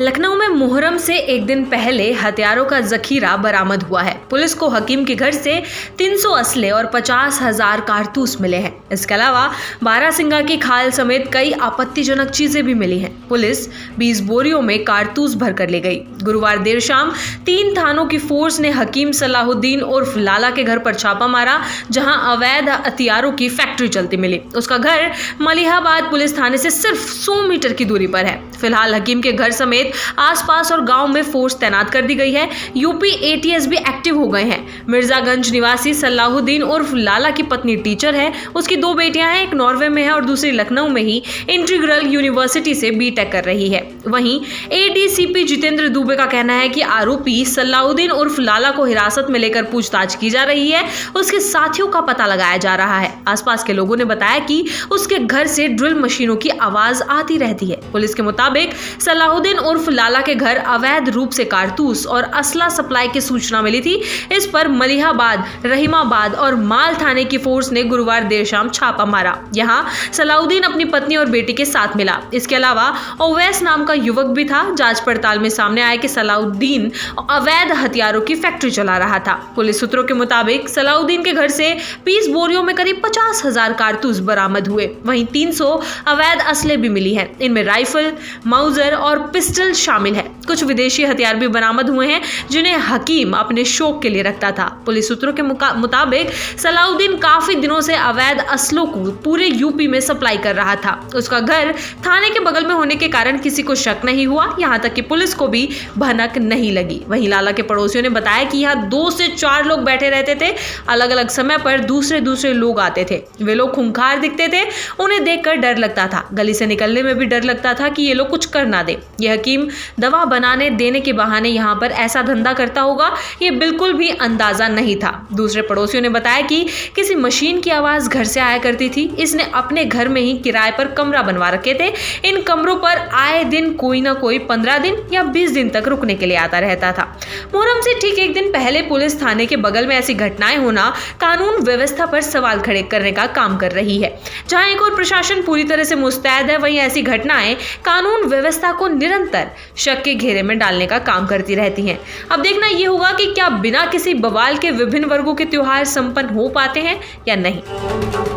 लखनऊ में मुहर्रम से एक दिन पहले हथियारों का जखीरा बरामद हुआ है। पुलिस को हकीम के घर से 300 असले और 50,000 कारतूस मिले हैं। इसके अलावा बारासिंगा की खाल समेत कई आपत्तिजनक चीजें भी मिली हैं। पुलिस 20 बोरियों में कारतूस भर कर ले गई। गुरुवार देर शाम 3 थानों की फोर्स ने हकीम सलाहुद्दीन उर्फ लाला के घर पर छापा मारा, जहां अवैध हथियारों की फैक्ट्री चलती मिली। उसका घर मलिहाबाद पुलिस थाने से सिर्फ 100 मीटर की दूरी पर है। फिलहाल हकीम के घर समेत आसपास और गांव में फोर्स तैनात कर दी गई है। यूपी एटीएस भी एक्टिव हो गए हैं। मिर्जागंज निवासी सलाहुद्दीन उर्फ लाला की पत्नी टीचर है। उसकी 2 बेटियां हैं, एक नॉर्वे में है और दूसरी लखनऊ में ही इंटीग्रल यूनिवर्सिटी से बीटेक कर रही है। वहीं एडीसीपी जितेंद्र दुबे का कहना है कि आरोपी सलाहुद्दीन उर्फ लाला को हिरासत में लेकर पूछताछ की जा रही है। उसके साथियों का पता लगाया जा रहा है। आसपास के लोगों ने बताया कि उसके घर से ड्रिल मशीनों की आवाज आती रहती है। पुलिस के मुताबिक सलाहुद्दीन उर्फ लाला के घर अवैध रूप से कारतूस और असला सप्लाई की सूचना मिली थी। इस पर मलिहाबाद, रहीमाबाद और माल थाने की फोर्स ने गुरुवार देर शाम छापा मारा। यहां सलाहुद्दीन अपनी पत्नी और बेटी के साथ मिला। इसके अलावा ओवैस नाम का युवक भी था। जांच पड़ताल में सामने आया कि सलाहुद्दीन अवैध हथियारों की फैक्ट्री चला रहा था। पुलिस सूत्रों के मुताबिक सलाहुद्दीन के घर से 20 बोरियों में करीब 50,000 कारतूस बरामद हुए। वहीं 300 अवैध असले भी मिली हैं। इनमें राइफल, माउजर और पिस्टल शामिल है। कुछ विदेशी हथियार भी बरामद हुए हैं, जिन्हें हकीम अपने शौक के लिए रखता था। पुलिस सूत्रों के मुताबिक सलाहुद्दीन काफी दिनों से अवैध असलों को पूरे यूपी में सप्लाई कर रहा था। उसका घर थाने के बगल में होने के कारण किसी को शक नहीं हुआ, यहां तक कि पुलिस को भी भनक नहीं लगी। वहीं लाला के पड़ोसियों ने बताया कि यहाँ 2 से 4 लोग बैठे रहते थे। अलग अलग समय पर दूसरे लोग आते थे। वे लोग खूंखार दिखते थे। उन्हें देखकर डर लगता था। गली से निकलने में भी डर लगता था कि ये लोग कुछ कर ना दे। यह हकीम दवा बनाने देने के बहाने यहाँ पर ऐसा धंधा करता होगा, ये बिल्कुल भी अंदाजा नहीं था। दूसरे पड़ोसियों ने बताया कि किसी मशीन की आवाज घर से आया करती थी। इसने अपने घर में ही किराए पर कमरा बनवा रखे थे। इन कमरों पर आए दिन कोई ना कोई 15 दिन या 20 दिन तक रुकने के लिए आता रहता था। मुहर्रम से ठीक एक दिन पहले पुलिस थाने के बगल में ऐसी घटनाएं होना कानून व्यवस्था पर सवाल खड़े करने का काम कर रही है। जहां एक और प्रशासन पूरी तरह से मुस्तैद है, वहीं ऐसी घटनाएं कानून व्यवस्था को निरंतर शक के घेरे में डालने का काम करती रहती हैं। अब देखना यह होगा कि क्या बिना किसी बवाल के विभिन्न वर्गों के त्योहार संपन्न हो पाते हैं या नहीं।